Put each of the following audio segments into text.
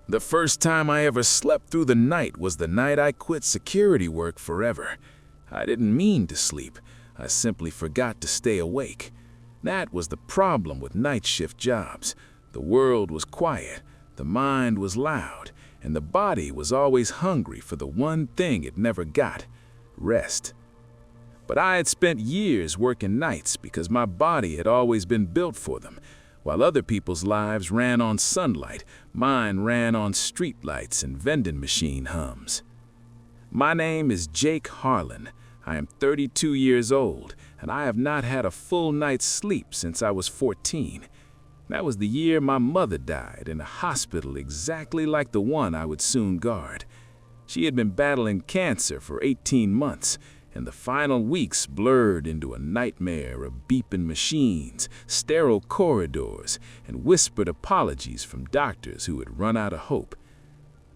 The first time I ever slept through the night was the night I quit security work forever. I didn't mean to sleep. I simply forgot to stay awake. That was the problem with night shift jobs. The world was quiet, the mind was loud, and the body was always hungry for the one thing it never got: rest. But I had spent years working nights because my body had always been built for them. While other people's lives ran on sunlight, mine ran on streetlights and vending machine hums. My name is Jake Harlan. I am 32 years old, and I have not had a full night's sleep since I was 14. That was the year my mother died in a hospital exactly like the one I would soon guard. She had been battling cancer for 18 months, and the final weeks blurred into a nightmare of beeping machines, sterile corridors, and whispered apologies from doctors who had run out of hope.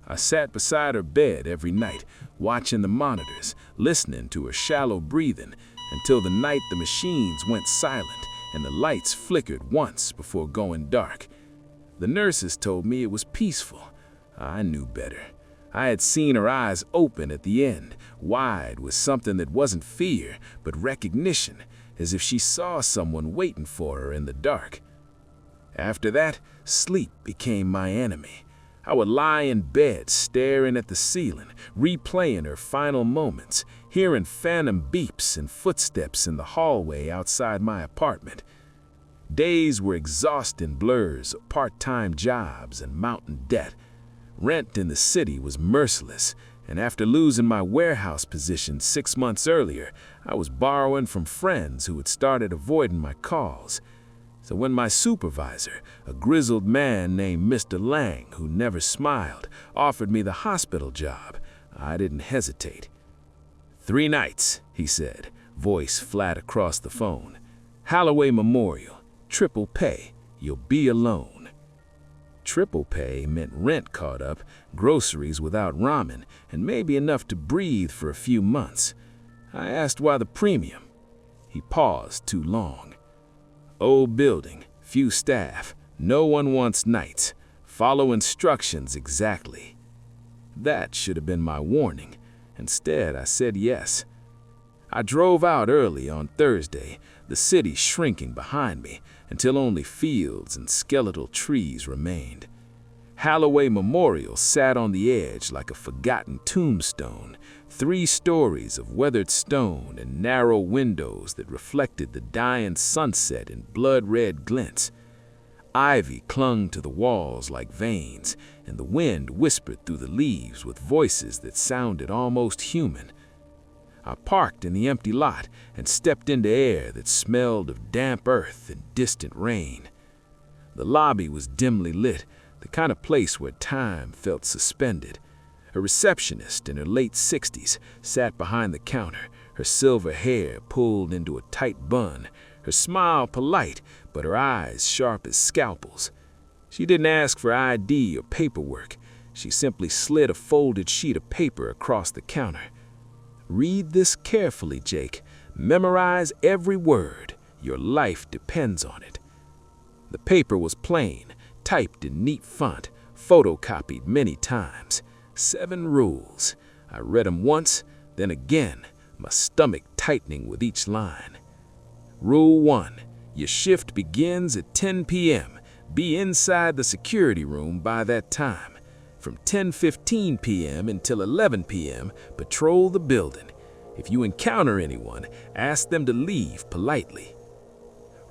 I sat beside her bed every night, watching the monitors, listening to her shallow breathing, until the night the machines went silent and the lights flickered once before going dark. The nurses told me it was peaceful. I knew better. I had seen her eyes open at the end, wide with something that wasn't fear, but recognition, as if she saw someone waiting for her in the dark. After that, sleep became my enemy. I would lie in bed staring at the ceiling, replaying her final moments, hearing phantom beeps and footsteps in the hallway outside my apartment. Days were exhausting blurs of part-time jobs and mountain debt. Rent in the city was merciless, and after losing my warehouse position 6 months earlier, I was borrowing from friends who had started avoiding my calls. So when my supervisor, a grizzled man named Mr. Lang, who never smiled, offered me the hospital job, I didn't hesitate. 3 nights, he said, voice flat across the phone. Holloway Memorial, triple pay, you'll be alone. Triple pay meant rent caught up, groceries without ramen, and maybe enough to breathe for a few months. I asked why the premium. He paused too long. Old building, few staff, no one wants nights. Follow instructions exactly. That should have been my warning. Instead, I said yes. I drove out early on Thursday, the city shrinking behind me, until only fields and skeletal trees remained. Holloway Memorial sat on the edge like a forgotten tombstone, 3 stories of weathered stone and narrow windows that reflected the dying sunset in blood-red glints. Ivy clung to the walls like veins, and the wind whispered through the leaves with voices that sounded almost human. I parked in the empty lot and stepped into air that smelled of damp earth and distant rain. The lobby was dimly lit, the kind of place where time felt suspended. A receptionist in her late 60s sat behind the counter, her silver hair pulled into a tight bun, her smile polite, but her eyes sharp as scalpels. She didn't ask for ID or paperwork. She simply slid a folded sheet of paper across the counter. Read this carefully, Jake. Memorize every word. Your life depends on it. The paper was plain, typed in neat font, photocopied many times. 7 rules. I read them once, then again, my stomach tightening with each line. Rule 1. Your shift begins at 10 p.m. Be inside the security room by that time. From 10:15 p.m. until 11 p.m., patrol the building. If you encounter anyone, ask them to leave politely.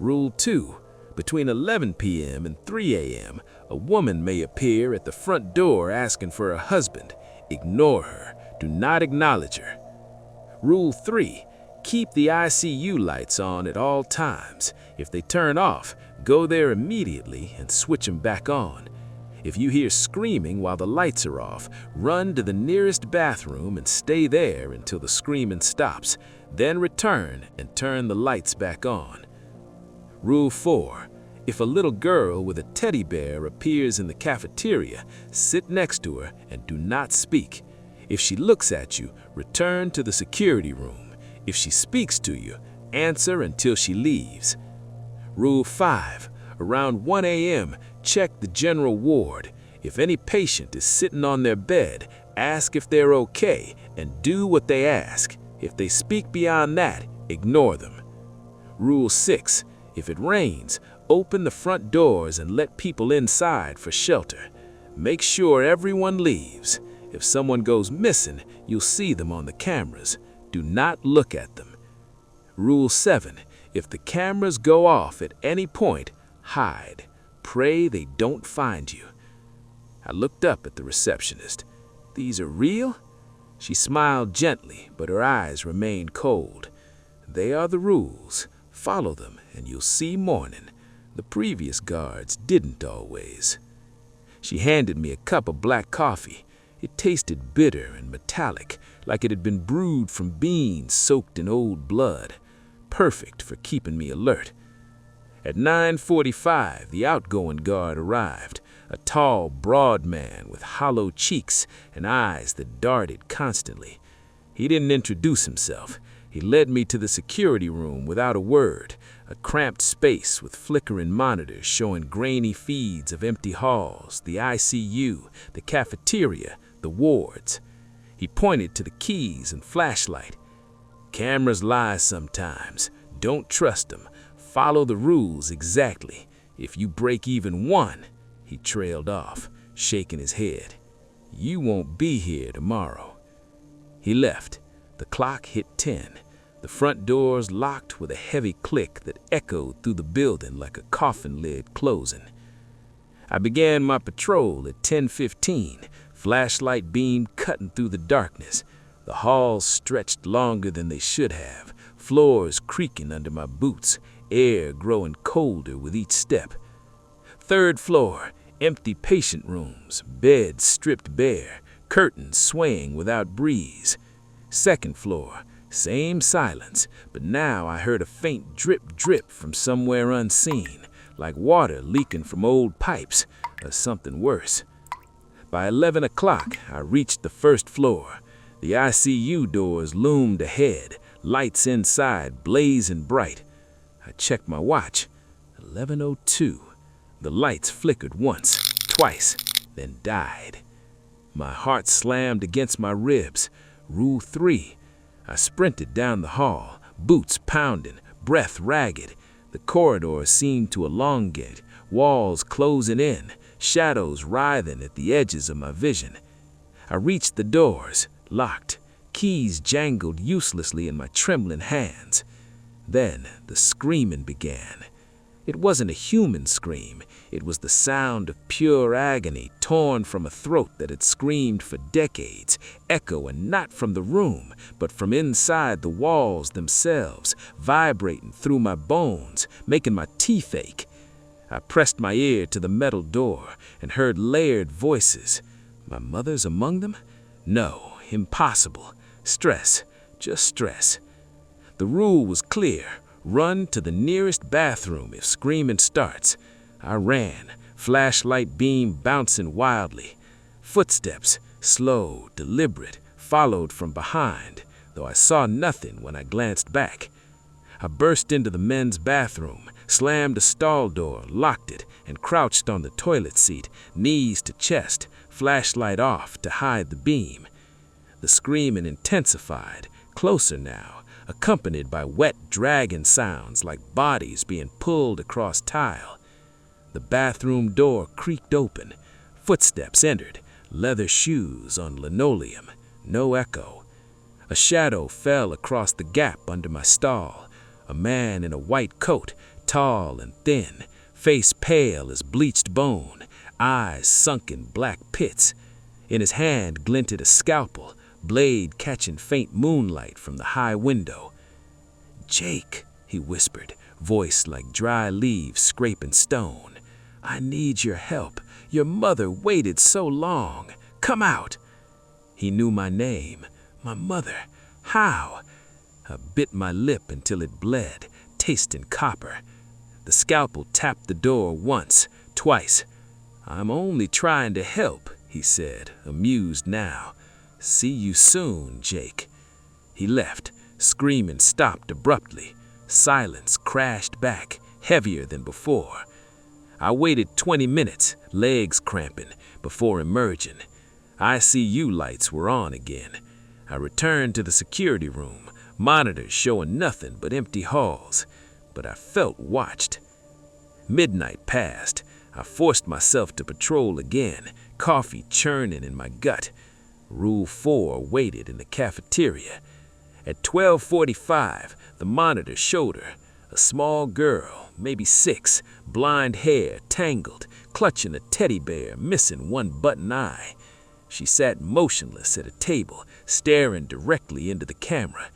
Rule 2. Between 11 p.m. and 3 a.m., a woman may appear at the front door asking for her husband. Ignore her. Do not acknowledge her. Rule 3. Keep the ICU lights on at all times. If they turn off, go there immediately and switch them back on. If you hear screaming while the lights are off, run to the nearest bathroom and stay there until the screaming stops. Then return and turn the lights back on. Rule 4. If a little girl with a teddy bear appears in the cafeteria, sit next to her and do not speak. If she looks at you, return to the security room. If she speaks to you, answer until she leaves. Rule 5. Around 1 a.m., check the general ward. If any patient is sitting on their bed, ask if they're okay and do what they ask. If they speak beyond that, ignore them. Rule 6. If it rains, open the front doors and let people inside for shelter. Make sure everyone leaves. If someone goes missing, you'll see them on the cameras. Do not look at them. Rule 7. If the cameras go off at any point, hide. Pray they don't find you. I looked up at the receptionist. These are real? She smiled gently, but her eyes remained cold. They are the rules. Follow them and you'll see morning. The previous guards didn't always. She handed me a cup of black coffee. It tasted bitter and metallic, like it had been brewed from beans soaked in old blood. Perfect for keeping me alert. At 9:45, the outgoing guard arrived, a tall, broad man with hollow cheeks and eyes that darted constantly. He didn't introduce himself. He led me to the security room without a word, a cramped space with flickering monitors showing grainy feeds of empty halls, the ICU, the cafeteria, the wards. He pointed to the keys and flashlight. Cameras lie sometimes. Don't trust them. Follow the rules exactly. If you break even one, he trailed off, shaking his head. You won't be here tomorrow. He left. The clock hit 10. The front doors locked with a heavy click that echoed through the building like a coffin lid closing. I began my patrol at 10:15, flashlight beam cutting through the darkness. The halls stretched longer than they should have, floors creaking under my boots, air growing colder with each step. 3rd floor, empty patient rooms, beds stripped bare, curtains swaying without breeze. 2nd floor, same silence, but now I heard a faint drip from somewhere unseen, like water leaking from old pipes, or something worse. By 11 o'clock, I reached the 1st floor. The ICU doors loomed ahead, lights inside blazing bright. I checked my watch. 11:02. The lights flickered once, twice, then died. My heart slammed against my ribs. Rule 3. I sprinted down the hall, boots pounding, breath ragged. The corridor seemed to elongate, walls closing in, shadows writhing at the edges of my vision. I reached the doors, locked. Keys jangled uselessly in my trembling hands. Then the screaming began. It wasn't a human scream. It was the sound of pure agony torn from a throat that had screamed for decades, echoing not from the room, but from inside the walls themselves, vibrating through my bones, making my teeth ache. I pressed my ear to the metal door and heard layered voices. My mother's among them? No, impossible. Stress, just stress. The rule was clear. Run to the nearest bathroom if screaming starts. I ran, flashlight beam bouncing wildly. Footsteps, slow, deliberate, followed from behind, though I saw nothing when I glanced back. I burst into the men's bathroom, slammed a stall door, locked it, and crouched on the toilet seat, knees to chest, flashlight off to hide the beam. The screaming intensified, closer now, accompanied by wet dragging sounds like bodies being pulled across tile. The bathroom door creaked open. Footsteps entered, leather shoes on linoleum, no echo. A shadow fell across the gap under my stall. A man in a white coat, tall and thin, face pale as bleached bone, eyes sunk in black pits. In his hand glinted a scalpel, blade catching faint moonlight from the high window. "Jake," he whispered, voice like dry leaves scraping stone. "I need your help. Your mother waited so long. Come out." He knew my name. My mother. How? I bit my lip until it bled, tasting copper. The scalpel tapped the door once, twice. "I'm only trying to help," he said, amused now. "See you soon, Jake." He left. Screaming stopped abruptly. Silence crashed back, heavier than before. I waited 20 minutes, legs cramping before emerging. ICU lights were on again. I returned to the security room, monitors showing nothing but empty halls, but I felt watched. Midnight passed. I forced myself to patrol again, coffee churning in my gut. Rule 4 waited in the cafeteria. At 12:45, the monitor showed her, a small girl, maybe 6, blonde hair tangled, clutching a teddy bear, missing one button eye. She sat motionless at a table, staring directly into the camera.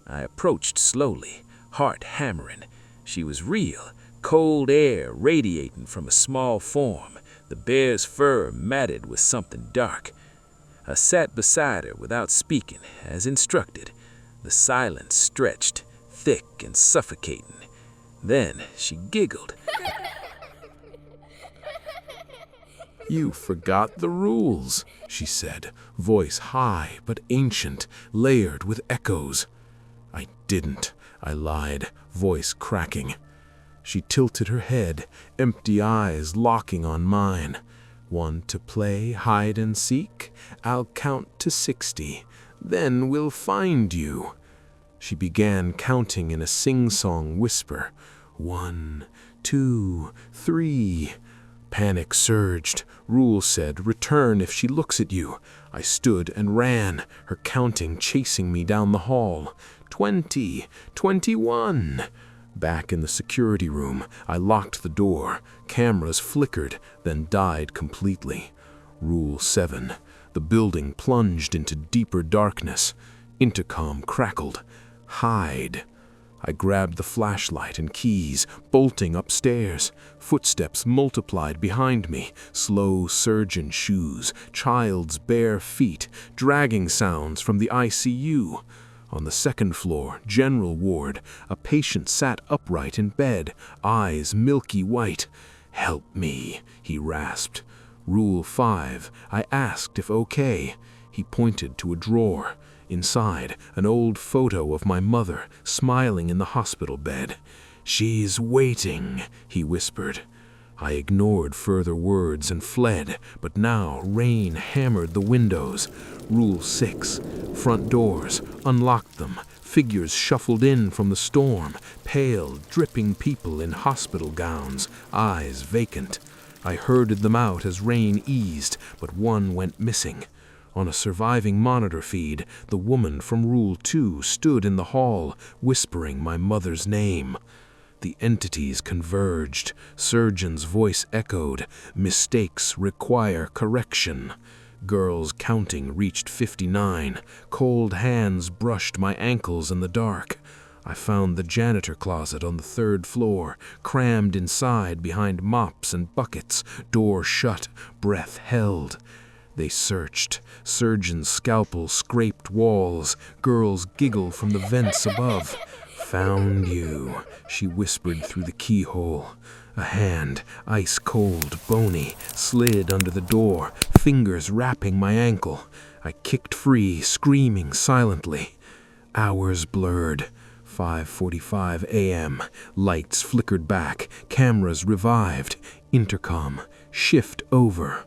I approached slowly, heart hammering. She was real, cold air radiating from a small form, the bear's fur matted with something dark. I sat beside her without speaking, as instructed. The silence stretched, thick and suffocating. Then she giggled. "You forgot the rules," she said, voice high but ancient, layered with echoes. "I didn't," I lied, voice cracking. She tilted her head, empty eyes locking on mine. "Want to play hide and seek? I'll count to 60. Then we'll find you." She began counting in a sing-song whisper. 1, 2, 3. Panic surged. Rule said, "Return if she looks at you." I stood and ran, her counting chasing me down the hall. 20, 21. Back in the security room, I locked the door. Cameras flickered, then died completely. Rule 7. The building plunged into deeper darkness. Intercom crackled. "Hide." I grabbed the flashlight and keys, bolting upstairs. Footsteps multiplied behind me, slow surgeon shoes, child's bare feet, dragging sounds from the ICU. On the second floor, general ward, a patient sat upright in bed, eyes milky white. "Help me," he rasped. Rule 5. I asked if okay. He pointed to a drawer. Inside, an old photo of my mother, smiling in the hospital bed. "She's waiting," he whispered. I ignored further words and fled, but now rain hammered the windows. Rule 6. Front doors. Unlocked them. Figures shuffled in from the storm, pale, dripping people in hospital gowns, eyes vacant. I herded them out as rain eased, but one went missing. On a surviving monitor feed, the woman from Rule 2 stood in the hall, whispering my mother's name. The entities converged. Surgeon's voice echoed, "Mistakes require correction." Girl's counting reached 59. Cold hands brushed my ankles in the dark. I found the janitor closet on the 3rd floor, crammed inside behind mops and buckets, door shut, breath held. They searched. Surgeon's scalpel scraped walls. Girls giggle from the vents above. "Found you," she whispered through the keyhole. A hand, ice cold, bony, slid under the door, fingers wrapping my ankle. I kicked free, screaming silently. Hours blurred. 5:45 a.m. Lights flickered back. Cameras revived. Intercom. Shift over.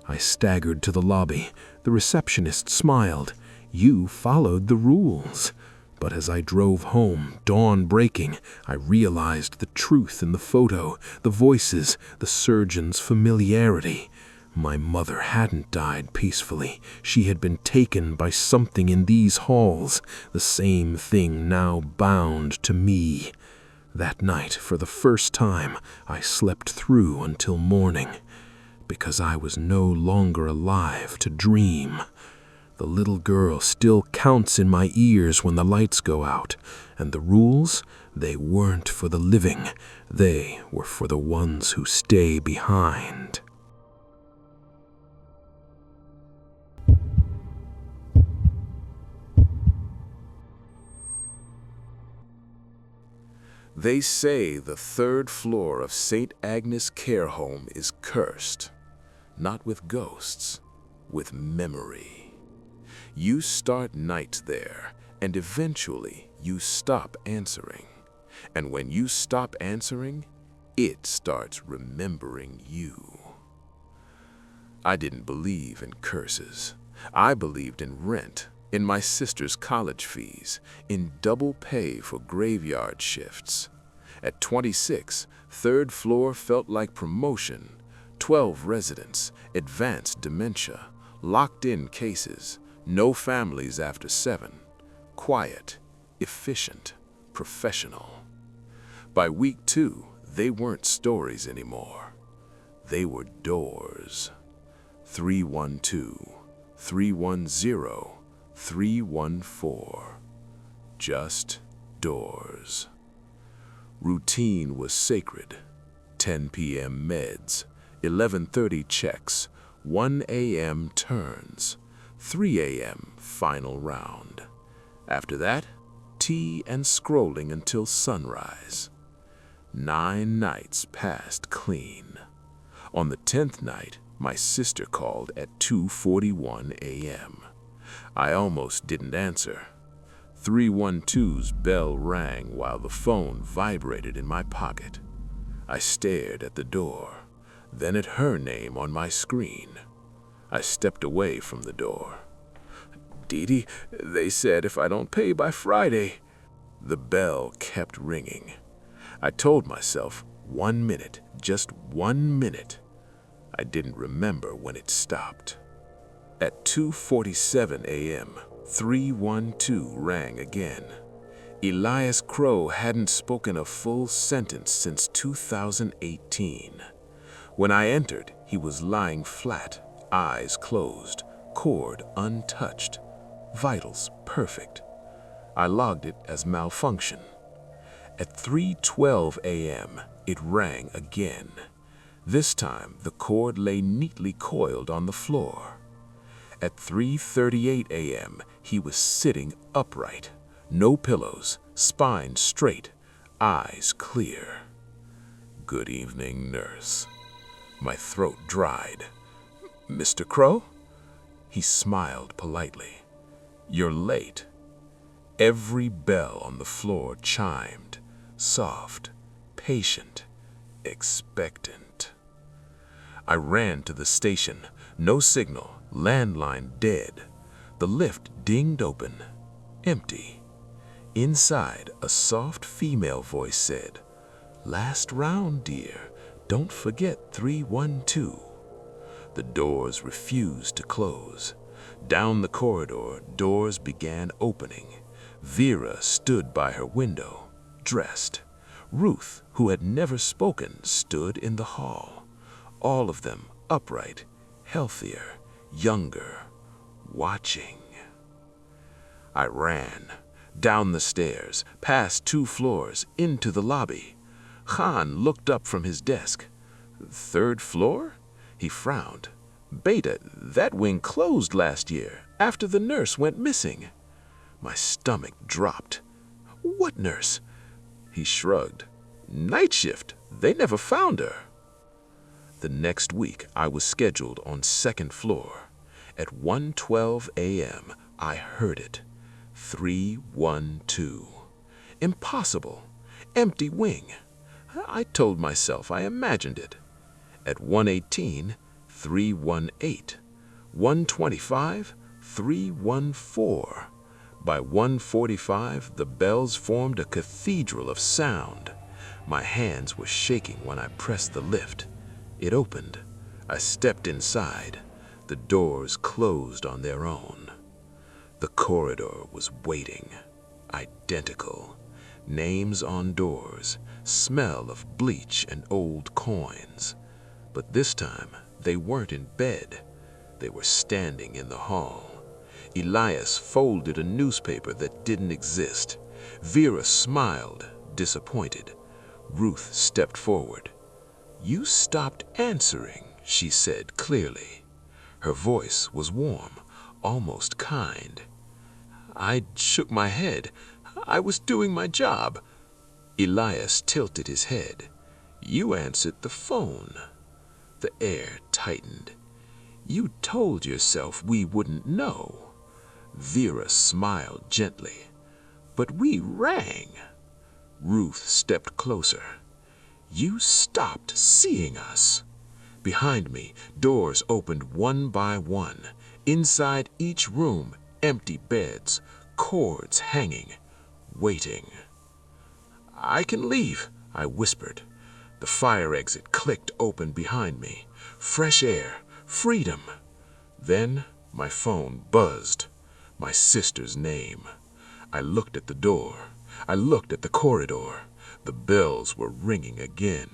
I staggered to the lobby. The receptionist smiled. "You followed the rules." But as I drove home, dawn breaking, I realized the truth in the photo, the voices, the surgeon's familiarity. My mother hadn't died peacefully. She had been taken by something in these halls, the same thing now bound to me. That night, for the first time, I slept through until morning, because I was no longer alive to dream. The little girl still counts in my ears when the lights go out, and the rules, they weren't for the living, they were for the ones who stay behind. They say the 3rd floor of St. Agnes Care Home is cursed, not with ghosts, with memory. You start night there, and eventually you stop answering. And when you stop answering, it starts remembering you. I didn't believe in curses. I believed in rent, in my sister's college fees, in double pay for graveyard shifts. At 26, third floor felt like promotion. 12 residents, advanced dementia, locked-in cases, no families after 7. Quiet, efficient, professional. By week 2, they weren't stories anymore. They were doors. 312, 310, 314. Just doors. Routine was sacred. 10 p.m. meds, 11:30 checks, 1 a.m. turns, 3 a.m. final round. After that, tea and scrolling until sunrise. 9 nights passed clean. On the 10th night, my sister called at 2:41 a.m. I almost didn't answer. 312's bell rang while the phone vibrated in my pocket. I stared at the door, then at her name on my screen. I stepped away from the door. "Dee Dee, they said if I don't pay by Friday." The bell kept ringing. I told myself 1 minute, just 1 minute. I didn't remember when it stopped. At 2:47 a.m., 312 rang again. Elias Crow hadn't spoken a full sentence since 2018. When I entered, he was lying flat, eyes closed, cord untouched, vitals perfect. I logged it as malfunction. At 3:12 a.m., it rang again. This time, the cord lay neatly coiled on the floor. At 3:38 a.m., he was sitting upright, no pillows, spine straight, eyes clear. "Good evening, nurse." My throat dried. "Mr. Crow?" He smiled politely. "You're late." Every bell on the floor chimed, soft, patient, expectant. I ran to the station. No signal, landline dead. The lift dinged open, empty. Inside, a soft female voice said, "Last round, dear. Don't forget 312. The doors refused to close. Down the corridor, doors began opening. Vera stood by her window, dressed. Ruth, who had never spoken, stood in the hall. All of them upright, healthier, younger, watching. I ran, down the stairs, past 2 floors, into the lobby. Khan looked up from his desk. "3rd floor?" He frowned. "Beta, that wing closed last year, after the nurse went missing." My stomach dropped. "What nurse?" He shrugged. "Night shift. They never found her." The next week, I was scheduled on 2nd floor. At 1:12 a.m., I heard it. 312. Impossible. Empty wing. I told myself I imagined it. At 1:18, 318. 1:25, 314. By 1:45, the bells formed a cathedral of sound. My hands were shaking when I pressed the lift. It opened. I stepped inside. The doors closed on their own. The corridor was waiting. Identical. Names on doors. Smell of bleach and old coins. But this time, they weren't in bed. They were standing in the hall. Elias folded a newspaper that didn't exist. Vera smiled, disappointed. Ruth stepped forward. "You stopped answering," she said clearly. Her voice was warm, almost kind. I shook my head. I was doing my job. Elias tilted his head. "You answered the phone." The air tightened. "You told yourself we wouldn't know." Vera smiled gently. "But we rang." Ruth stepped closer. "You stopped seeing us." Behind me, doors opened one by one. Inside each room, empty beds, cords hanging, waiting. "I can leave," I whispered. The fire exit clicked open behind me. Fresh air, freedom. Then my phone buzzed. My sister's name. I looked at the door. I looked at the corridor. The bells were ringing again.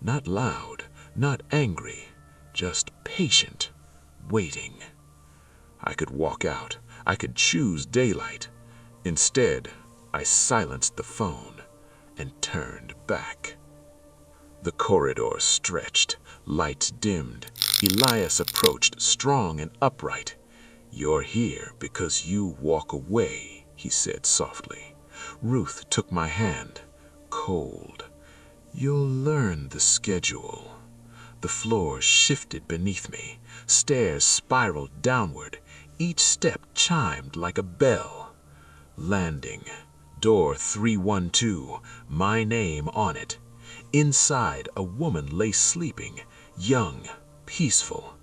Not loud, not angry, just patient, waiting. I could walk out. I could choose daylight. Instead, I silenced the phone and turned back. The corridor stretched. Lights dimmed. Elias approached, strong and upright. "You're here because you walk away," he said softly. Ruth took my hand, cold. "You'll learn the schedule." The floor shifted beneath me. Stairs spiraled downward. Each step chimed like a bell. Landing. Door 312, my name on it. Inside, a woman lay sleeping, young, peaceful.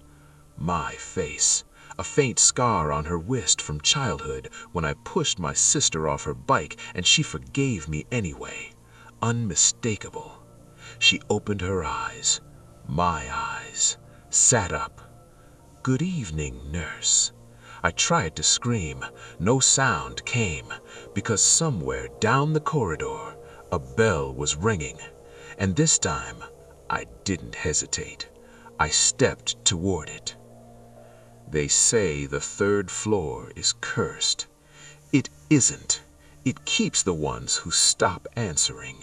My face, a faint scar on her wrist from childhood when I pushed my sister off her bike and she forgave me anyway. Unmistakable. She opened her eyes, my eyes, sat up. "Good evening, nurse." I tried to scream. No sound came, because somewhere down the corridor, a bell was ringing. And this time, I didn't hesitate. I stepped toward it. They say the third floor is cursed. It isn't. It keeps the ones who stop answering.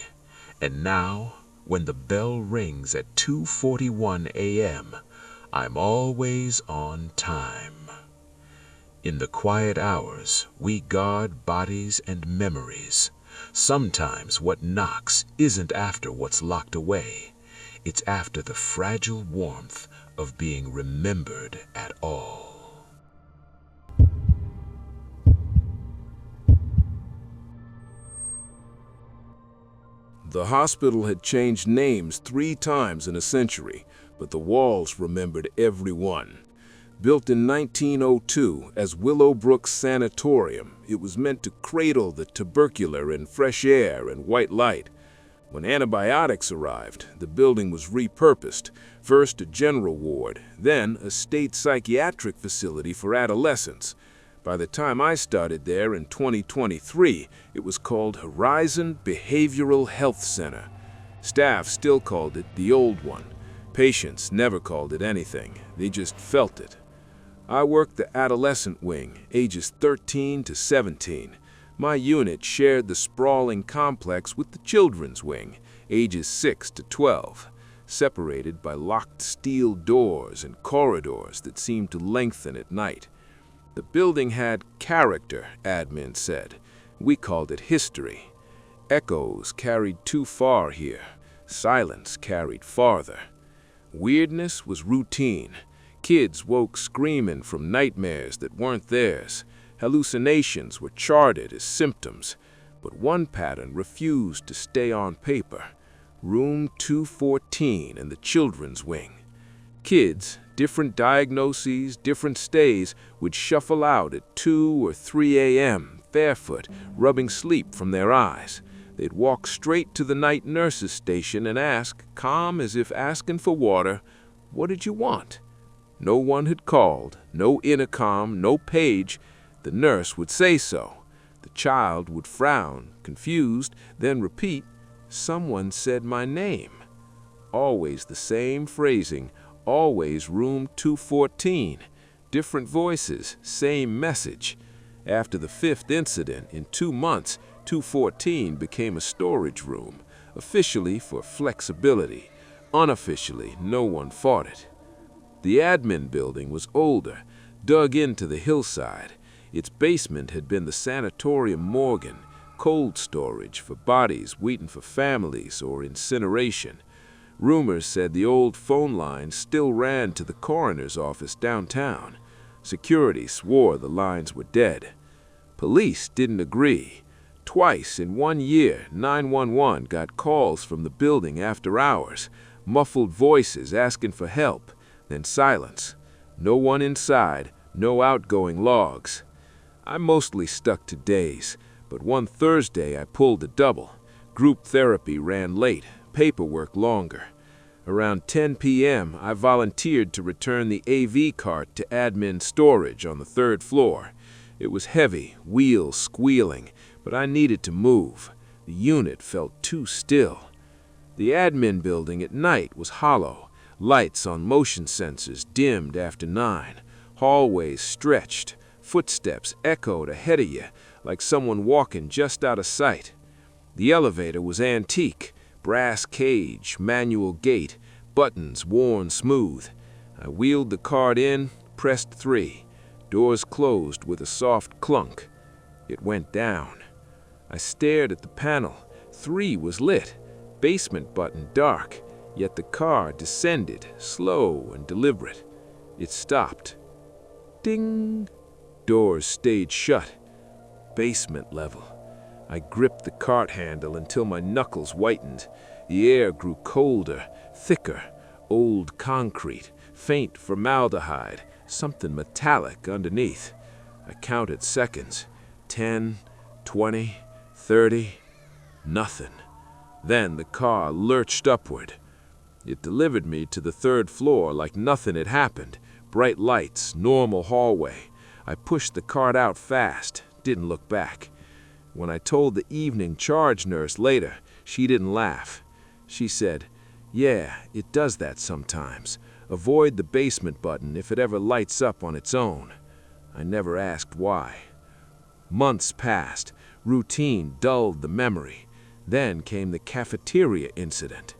And now, when the bell rings at 2:41 a.m., I'm always on time. In the quiet hours, we guard bodies and memories. Sometimes what knocks isn't after what's locked away. It's after the fragile warmth of being remembered at all. The hospital had changed names 3 times in a century, but the walls remembered every one. Built in 1902 as Willowbrook Sanatorium, it was meant to cradle the tubercular in fresh air and white light. When antibiotics arrived, the building was repurposed, first a general ward, then a state psychiatric facility for adolescents. By the time I started there in 2023, it was called Horizon Behavioral Health Center. Staff still called it the old one. Patients never called it anything. They just felt it. I worked the adolescent wing, ages 13 to 17. My unit shared the sprawling complex with the children's wing, ages 6 to 12, separated by locked steel doors and corridors that seemed to lengthen at night. The building had character, admin said. We called it history. Echoes carried too far here. Silence carried farther. Weirdness was routine. Kids woke screaming from nightmares that weren't theirs. Hallucinations were charted as symptoms, but one pattern refused to stay on paper. Room 214 in the children's wing. Kids, different diagnoses, different stays, would shuffle out at 2 or 3 a.m., barefoot, rubbing sleep from their eyes. They'd walk straight to the night nurse's station and ask, calm as if asking for water, "What did you want?" No one had called, no intercom, no page. The nurse would say so. The child would frown, confused, then repeat, "Someone said my name." Always the same phrasing, always room 214. Different voices, same message. After the 5th incident, in 2 months, 214 became a storage room, officially for flexibility. Unofficially, no one fought it. The admin building was older, dug into the hillside. Its basement had been the sanatorium morgue, cold storage for bodies waiting for families or incineration. Rumors said the old phone lines still ran to the coroner's office downtown. Security swore the lines were dead. Police didn't agree. Twice in 1 year, 911 got calls from the building after hours. Muffled voices asking for help, then silence. No one inside, no outgoing logs. I mostly stuck to days, but one Thursday I pulled a double. Group therapy ran late, paperwork longer. Around 10 p.m., I volunteered to return the AV cart to admin storage on the 3rd floor. It was heavy, wheels squealing, but I needed to move. The unit felt too still. The admin building at night was hollow. Lights on motion sensors dimmed after 9. Hallways stretched. Footsteps echoed ahead of you, like someone walking just out of sight. The elevator was antique. Brass cage, manual gate, buttons worn smooth. I wheeled the cart in, pressed 3. Doors closed with a soft clunk. It went down. I stared at the panel. 3 was lit. Basement button dark, yet the car descended, slow and deliberate. It stopped. Ding! Doors stayed shut. Basement level. I gripped the cart handle until my knuckles whitened. The air grew colder, thicker, old concrete, faint formaldehyde, something metallic underneath. I counted seconds. 10, 20, 30, nothing. Then the car lurched upward. It delivered me to the 3rd floor like nothing had happened. Bright lights, normal hallway. I pushed the cart out fast, didn't look back. When I told the evening charge nurse later, she didn't laugh. She said, "Yeah, it does that sometimes. Avoid the basement button if it ever lights up on its own." I never asked why. Months passed. Routine dulled the memory. Then came the cafeteria incident.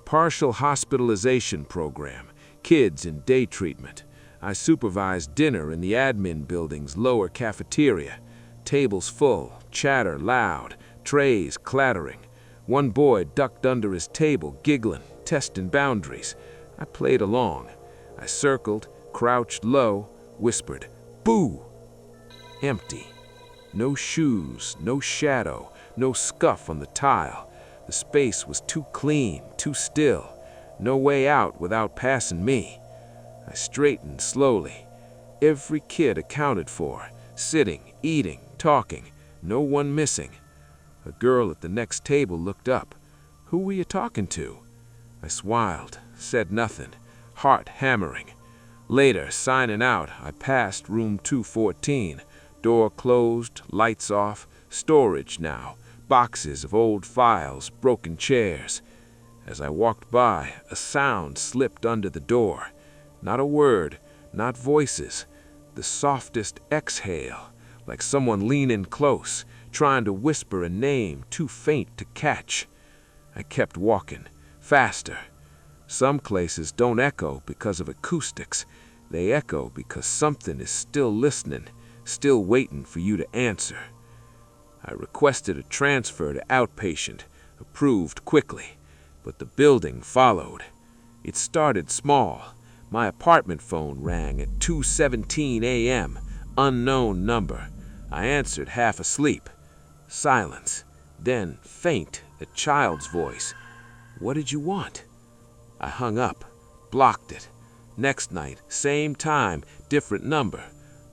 Partial hospitalization program. Kids in day treatment. I supervised dinner in the admin building's lower cafeteria. Tables full, chatter loud, trays clattering. One boy ducked under his table, giggling, testing boundaries. I played along. I circled, crouched low, whispered, "Boo!" Empty. No shoes, no shadow, no scuff on the tile. The space was too clean, too still. No way out without passing me. I straightened slowly. Every kid accounted for, sitting, eating, talking, no one missing. A girl at the next table looked up. "Who were you talking to?" I smiled, said nothing, heart hammering. Later, signing out, I passed room 214. Door closed, lights off, storage now, boxes of old files, broken chairs. As I walked by, a sound slipped under the door. Not a word, not voices. The softest exhale, like someone leaning close, trying to whisper a name too faint to catch. I kept walking, faster. Some places don't echo because of acoustics. They echo because something is still listening, still waiting for you to answer. I requested a transfer to outpatient, approved quickly, but the building followed. It started small. My apartment phone rang at 2:17 a.m., unknown number. I answered half asleep. Silence. Then, faint, a child's voice. "What did you want?" I hung up, blocked it. Next night, same time, different number.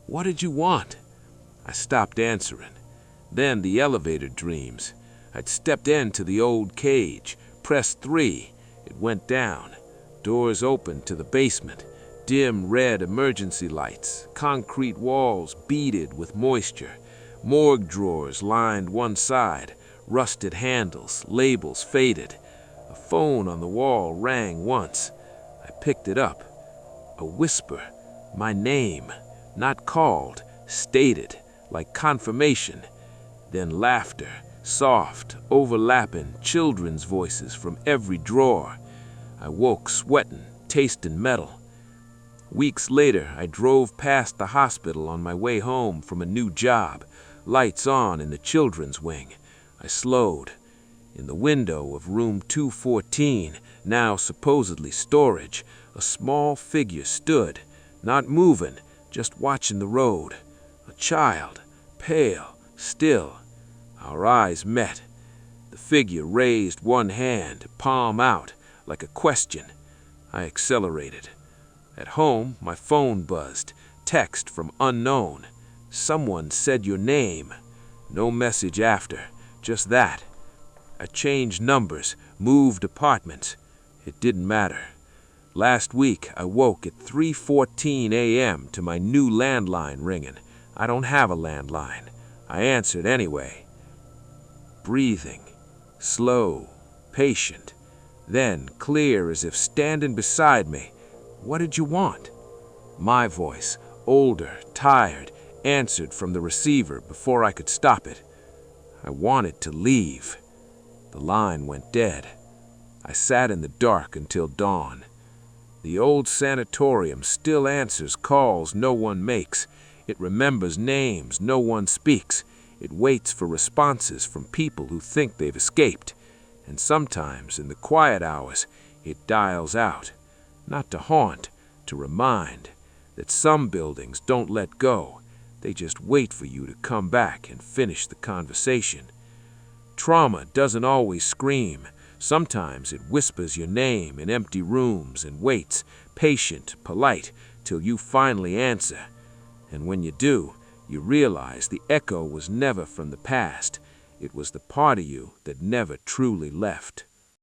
"What did you want?" I stopped answering. Then the elevator dreams. I'd stepped into the old cage, pressed 3. It went down. Doors opened to the basement. Dim red emergency lights, concrete walls beaded with moisture. Morgue drawers lined one side, rusted handles, labels faded. A phone on the wall rang once. I picked it up. A whisper, my name, not called, stated, like confirmation. Then laughter, soft, overlapping, children's voices from every drawer. I woke sweating, tasting metal. Weeks later, I drove past the hospital on my way home from a new job, lights on in the children's wing. I slowed. In the window of room 214, now supposedly storage, a small figure stood, not moving, just watching the road. A child, pale, still. Our eyes met. The figure raised one hand, palm out, like a question. I accelerated. At home, my phone buzzed. Text from unknown. Someone said your name. No message after, just that. I changed numbers, moved apartments. It didn't matter. Last week, I woke at 3:14 a.m. to my new landline ringing. I don't have a landline. I answered anyway. Breathing, slow, patient, then clear as if standing beside me. What did you want? My voice, older, tired, answered from the receiver before I could stop it. I wanted to leave. The line went dead. I sat in the dark until dawn. The old sanatorium still answers calls no one makes. It remembers names no one speaks. It waits for responses from people who think they've escaped. And sometimes, in the quiet hours, it dials out. Not to haunt, to remind that some buildings don't let go. They just wait for you to come back and finish the conversation. Trauma doesn't always scream. Sometimes it whispers your name in empty rooms and waits, patient, polite, till you finally answer. And when you do, you realize the echo was never from the past. It was the part of you that never truly left.